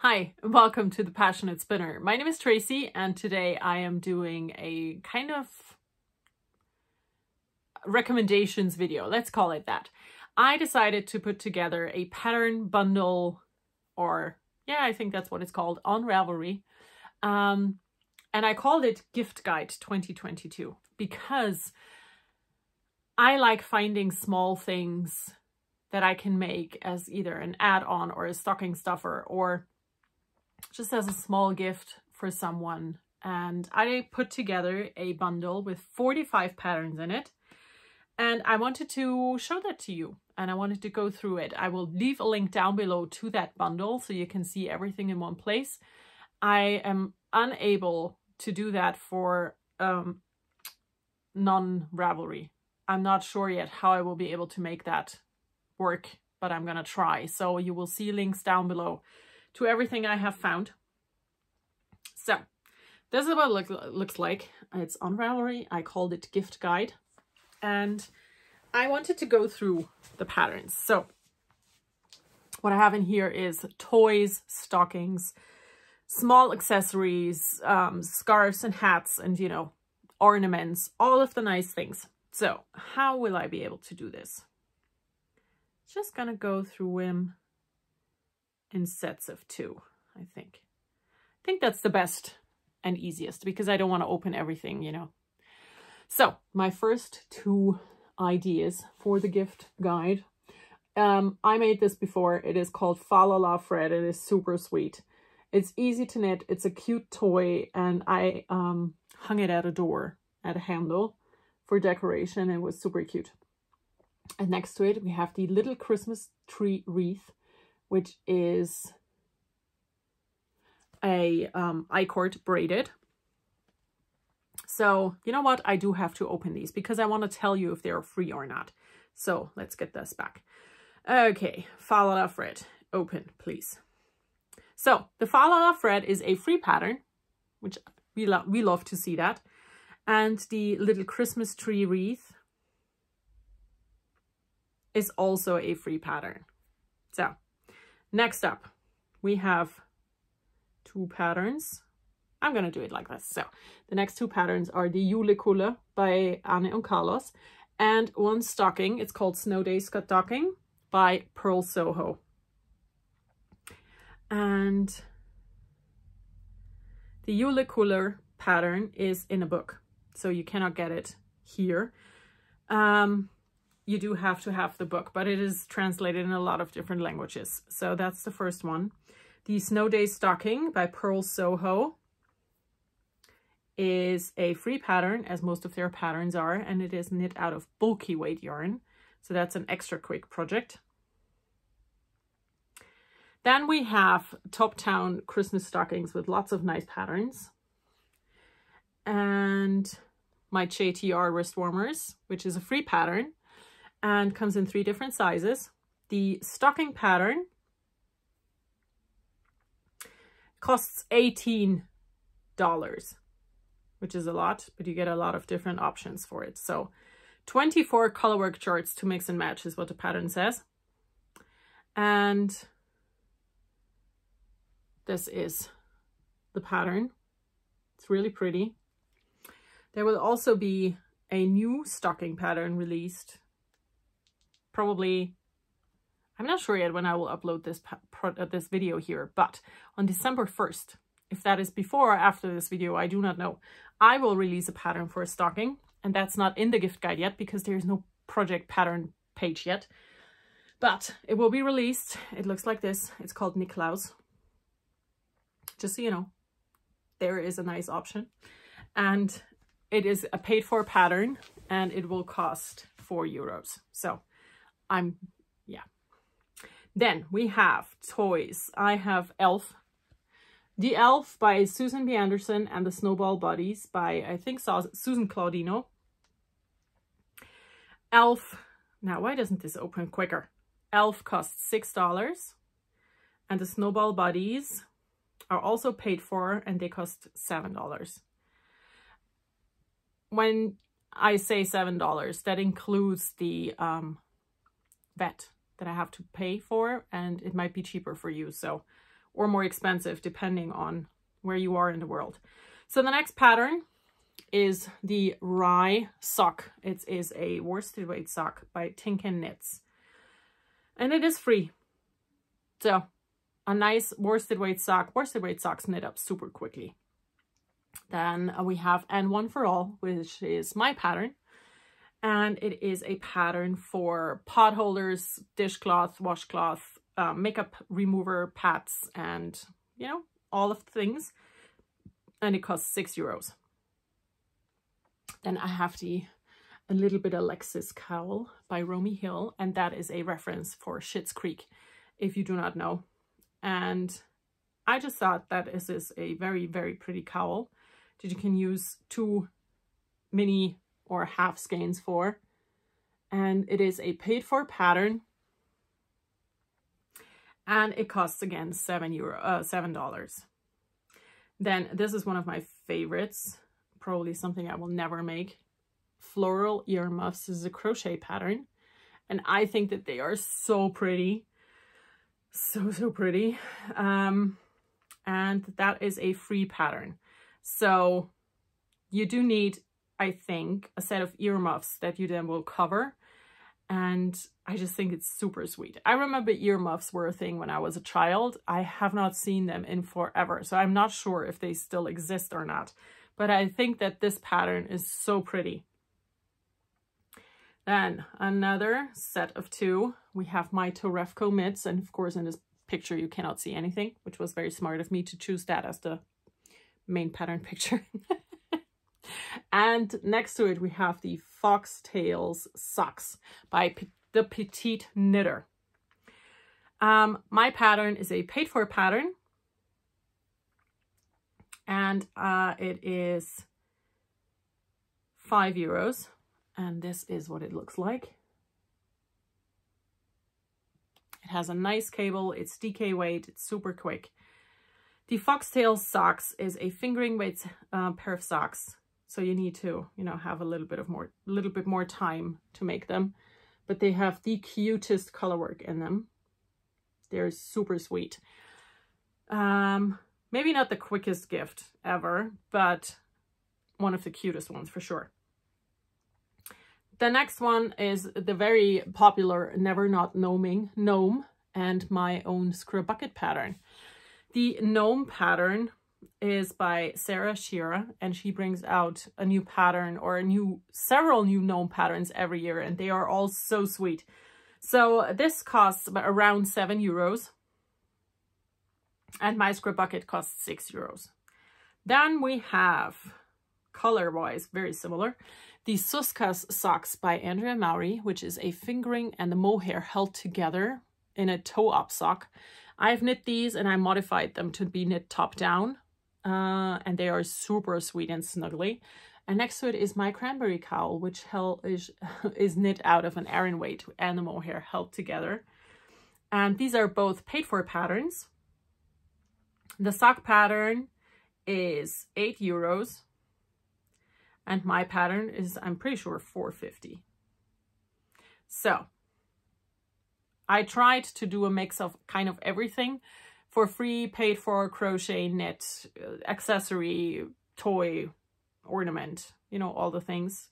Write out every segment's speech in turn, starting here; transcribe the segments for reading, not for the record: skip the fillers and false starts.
Hi, welcome to the Passionate Spinner. My name is Tracy, and today I am doing a kind of recommendations video. Let's call it that. I decided to put together a pattern bundle, or yeah, I think that's what it's called, on Ravelry. And I called it Gift Guide 2022 because I like finding small things that I can make as either an add-on or a stocking stuffer or just as a small gift for someone. And I put together a bundle with 45 patterns in it. And I wanted to show that to you and I wanted to go through it. I will leave a link down below to that bundle so you can see everything in one place. I am unable to do that for non-Ravelry. I'm not sure yet how I will be able to make that work, but I'm gonna try. So you will see links down below to everything I have found. So this is what it looks like. It's on Ravelry. I called it Gift Guide. And I wanted to go through the patterns. So what I have in here is toys, stockings, small accessories, scarves and hats, and, you know, ornaments, all of the nice things. So how will I be able to do this? Just gonna go through them in sets of 2, I think. I think that's the best and easiest because I don't want to open everything, you know. So my first 2 ideas for the gift guide. I made this before. It is called Fa La La Fred. It is super sweet. It's easy to knit. It's a cute toy, and I hung it at a door, at a handle for decoration. It was super cute. And next to it, we have the little Christmas tree wreath, which is a I-cord braided. So you know what? I do have to open these because I want to tell you if they're free or not. So let's get this back. Okay, Fa La La Fred, open, please. So the Fa La La Fred is a free pattern, which we love to see that. And the little Christmas tree wreath is also a free pattern. So next up, we have 2 patterns. I'm going to do it like this. So the next 2 patterns are the Julekulle by Anne and Carlos, and one stocking. It's called Snow Day Stocking by Pearl Soho. And the Julekulle pattern is in a book, so you cannot get it here. You do have to have the book, but it is translated in a lot of different languages. So that's the first one. The Snow Day Stocking by Pearl Soho is a free pattern, as most of their patterns are, and it is knit out of bulky weight yarn. So that's an extra quick project. Then we have Top Town Christmas stockings with lots of nice patterns. And my JTR wrist warmers, which is a free pattern and comes in 3 different sizes. The stocking pattern costs $18, which is a lot, but you get a lot of different options for it. So 24 colorwork charts to mix and match is what the pattern says. And this is the pattern. It's really pretty. There will also be a new stocking pattern released. Probably, I'm not sure yet when I will upload this video here, but on December 1st, if that is before or after this video, I do not know, I will release a pattern for a stocking, and that's not in the gift guide yet because there's no project pattern page yet, but it will be released. It looks like this. It's called Niklaus. Just so you know, there is a nice option, and it is a paid for pattern, and it will cost €4. So yeah. Then we have toys. I have Elf. The Elf by Susan B. Anderson and the Snowball Buddies by, I think, Susan Claudino. Elf, now why doesn't this open quicker? Elf costs $6, and the Snowball Buddies are also paid for, and they cost $7. When I say $7, that includes the VAT that I have to pay for, and it might be cheaper for you. So or more expensive depending on where you are in the world. So the next pattern is the Rye sock. It is a worsted weight sock by PassioKnit, and it is free. So a nice worsted weight sock. Worsted weight socks knit up super quickly. Then we have And One for All, which is my pattern, and it is a pattern for pot holders, dishcloth, washcloth, makeup remover, pads, and you know, all of the things. And it costs €6. Then I have A Little Bit Alexis cowl by Romy Hill, and that is a reference for Schitt's Creek, if you do not know. And I just thought that this is a very, very pretty cowl that you can use 2 mini or half skeins for. And it is a paid for pattern. And it costs, again, $7. Then this is one of my favorites, probably something I will never make. Floral Earmuffs. This is a crochet pattern. And I think that they are so pretty. So pretty. And that is a free pattern. So you do need, I think, a set of earmuffs that you then will cover. And I just think it's super sweet. I remember earmuffs were a thing when I was a child. I have not seen them in forever, so I'm not sure if they still exist or not. But I think that this pattern is so pretty. Then another set of 2. We have my Torefco mitts, and of course in this picture you cannot see anything, which was very smart of me to choose that as the main pattern picture. And next to it we have the Foxtails socks by the Petite Knitter. My pattern is a paid for pattern, and it is €5, and this is what it looks like. It has a nice cable, it's DK weight, it's super quick. The Foxtails socks is a fingering weight pair of socks. So you need to, you know, have a little bit more time to make them. But they have the cutest color work in them. They're super sweet. Maybe not the quickest gift ever, but one of the cutest ones for sure. The next one is the very popular Never Not Gnoming Gnome and my own Scrub Bucket pattern. The Gnome pattern is by Sarah Shearer, and she brings out a new pattern or several new gnome patterns every year, and they are all so sweet. So this costs around €7, and my Scrub Bucket costs €6. Then we have, color-wise, very similar, the Suskas socks by Andrea Mowry, which is a fingering and the mohair held together in a toe-up sock. I've knit these and I modified them to be knit top-down. And they are super sweet and snuggly. And next to it is my cranberry cowl, which is knit out of an Aran weight and the mohair held together. And these are both paid for patterns. The sock pattern is €8. And my pattern is, I'm pretty sure, $4.50. So I tried to do a mix of kind of everything. For free, paid for, crochet, knit, accessory, toy, ornament, you know, all the things.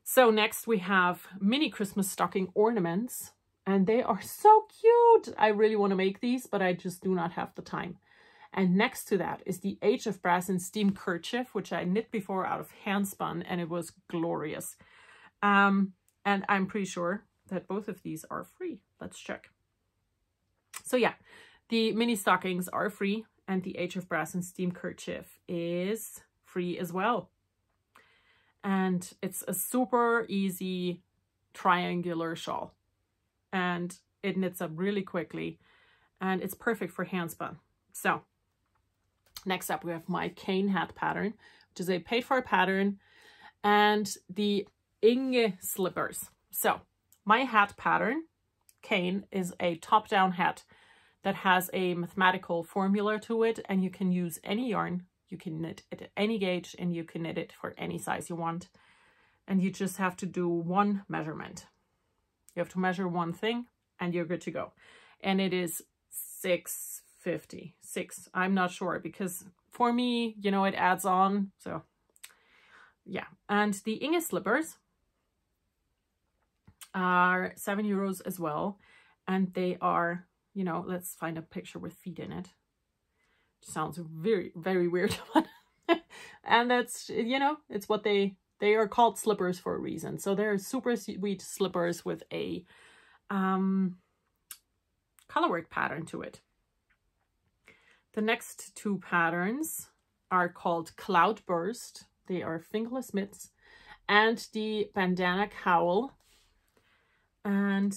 So next we have mini Christmas stocking ornaments, and they are so cute. I really want to make these, but I just do not have the time. And next to that is the Age of Brass and Steam kerchief, which I knit before out of handspun, and it was glorious. And I'm pretty sure that both of these are free. Let's check. So yeah. The mini stockings are free, and the Age of Brass and Steam kerchief is free as well. And it's a super easy triangular shawl, and it knits up really quickly, and it's perfect for handspun. So next up we have my cane hat pattern, which is a paid for pattern, and the Inge slippers. So my hat pattern, cane, is a top-down hat that has a mathematical formula to it, and you can use any yarn, you can knit it at any gauge, and you can knit it for any size you want. And you just have to do one measurement. You have to measure one thing and you're good to go. And it is 56. I'm not sure because for me, you know, it adds on. So yeah. And the Inge slippers are €7 as well. And they are, you know, let's find a picture with feet in it. Sounds very, very weird. And that's, you know, it's what they are called slippers for a reason. So they're super sweet slippers with a colorwork pattern to it. The next two patterns are called Cloudburst. They are fingerless mitts, and the bandana cowl. And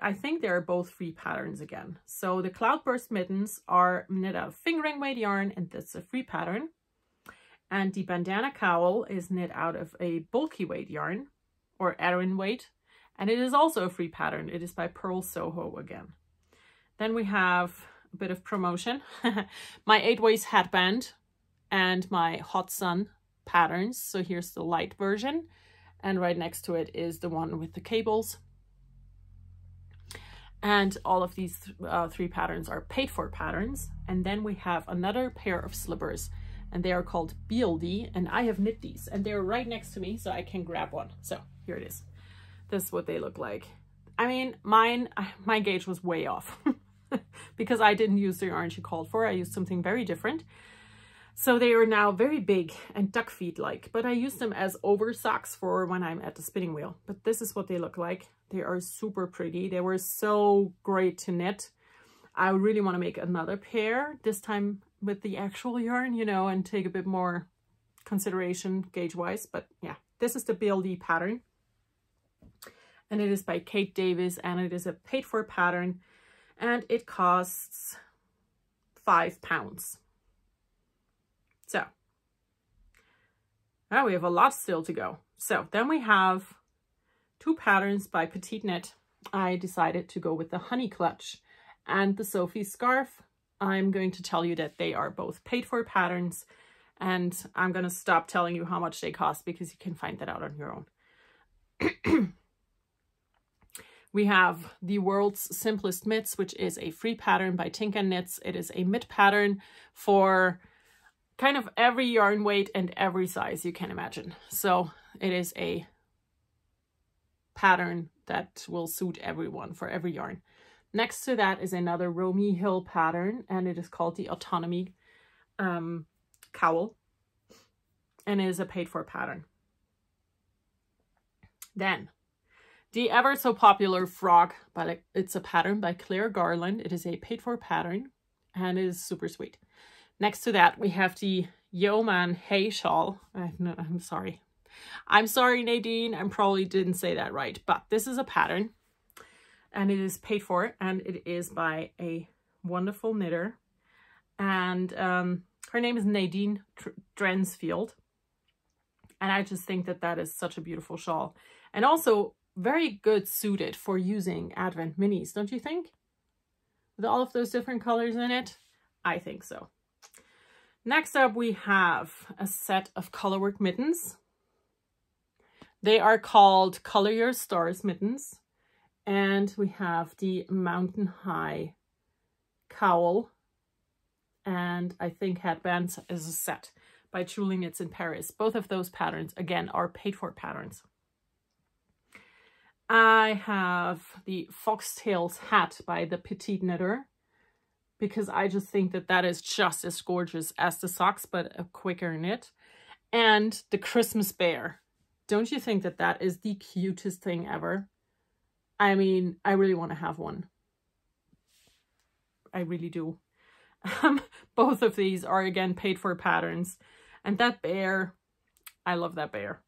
I think they're both free patterns again. So the Cloudburst mittens are knit out of fingering weight yarn, and that's a free pattern. And the bandana cowl is knit out of a bulky weight yarn, or Aran weight, and it is also a free pattern. It is by Pearl Soho again. Then we have a bit of promotion. My 8 ways headband and my Hot Sun patterns. So here's the light version, and right next to it is the one with the cables. And all of these 3 patterns are paid for patterns. And then we have another pair of slippers, and they are called BLD, and I have knit these, and they're right next to me, so I can grab one. So here it is. This is what they look like. I mean, my gauge was way off because I didn't use the yarn she called for. I used something very different. So they are now very big and duck feet like, but I use them as over socks for when I'm at the spinning wheel. But this is what they look like. They are super pretty. They were so great to knit. I really want to make another pair, this time with the actual yarn, you know, and take a bit more consideration gauge wise. But yeah, this is the BLD pattern. And it is by Kate Davis, and it is a paid for pattern, and it costs £5. So now we have a lot still to go. So then we have 2 patterns by PassioKnit. I decided to go with the Honey Clutch and the Sophie Scarf. I'm going to tell you that they are both paid for patterns, and I'm going to stop telling you how much they cost because you can find that out on your own. We have the World's Simplest Mitts, which is a free pattern by Tinka Knits. It is a mitt pattern for kind of every yarn weight and every size you can imagine. So it is a pattern that will suit everyone for every yarn. Next to that is another Romy Hill pattern, and it is called the Autonomy Cowl, and it is a paid for pattern. Then the ever so popular frog, it's a pattern by Claire Garland. It is a paid for pattern, and it is super sweet. Next to that, we have the Yeoman Hay Shawl. I'm sorry. I'm sorry, Nadine. I probably didn't say that right, but this is a pattern, and it is paid for, and it is by a wonderful knitter. And her name is Nadine Drensfield. And I just think that that is such a beautiful shawl. And also very good suited for using Advent minis, don't you think? With all of those different colors in it? I think so. Next up, we have a set of colorwork mittens. They are called Color Your Stars mittens. And we have the Mountain High cowl. And I think headbands is a set by Truly Knits in Paris. Both of those patterns, again, are paid for patterns. I have the Foxtails hat by the Petite Knitter, because I just think that that is just as gorgeous as the socks, but a quicker knit. And the Christmas bear. Don't you think that that is the cutest thing ever? I mean, I really want to have one. I really do. Both of these are, again, paid for patterns. And that bear, I love that bear.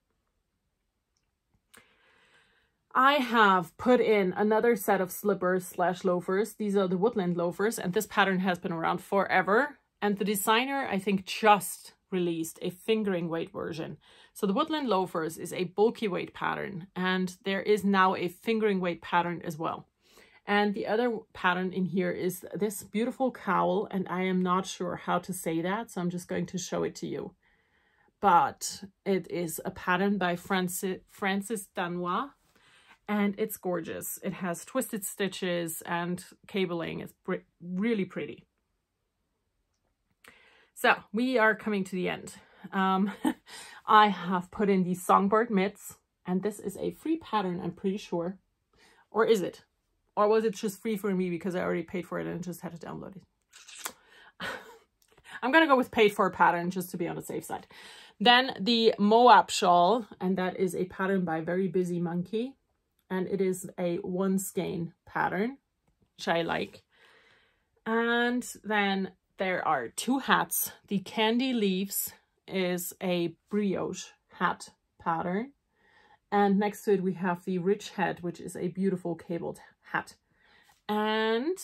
I have put in another set of slippers / loafers. These are the Woodland loafers, and this pattern has been around forever. And the designer, I think, just released a fingering weight version. So the Woodland loafers is a bulky weight pattern, and there is now a fingering weight pattern as well. And the other pattern in here is this beautiful cowl, and I am not sure how to say that, so I'm just going to show it to you. But it is a pattern by Francis Danois, and it's gorgeous. It has twisted stitches and cabling. It's really pretty. So we are coming to the end. I have put in these songbird mitts, and this is a free pattern, I'm pretty sure. Or is it? Or was it just free for me because I already paid for it and just had to download it? I'm gonna go with paid for pattern just to be on the safe side. Then the Moab shawl, and that is a pattern by Very Busy Monkey, and it is a 1 skein pattern, which I like. And then there are 2 hats. The Candy Leaves is a brioche hat pattern, and next to it we have the Rich Head, which is a beautiful cabled hat. And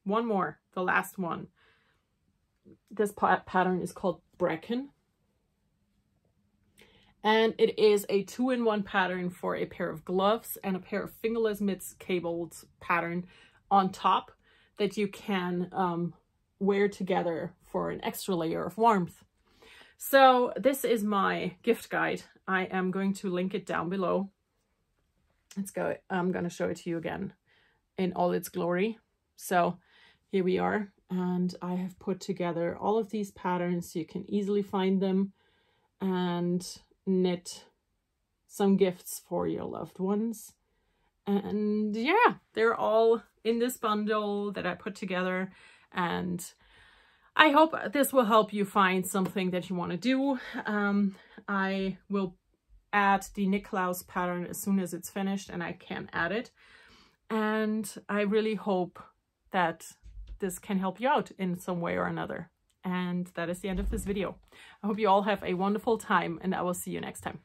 one more, the last one. This pattern is called Bracken, and it is a 2-in-1 pattern for a pair of gloves and a pair of fingerless mitts cabled pattern on top that you can wear together for an extra layer of warmth. So this is my gift guide. I am going to link it down below. Let's go. I'm going to show it to you again in all its glory. So here we are, and I have put together all of these patterns so you can easily find them and knit some gifts for your loved ones. And yeah, they're all in this bundle that I put together, and I hope this will help you find something that you want to do. I will add the Niklaus pattern as soon as it's finished and I can add it. And I really hope that this can help you out in some way or another. And that is the end of this video. I hope you all have a wonderful time, and I will see you next time.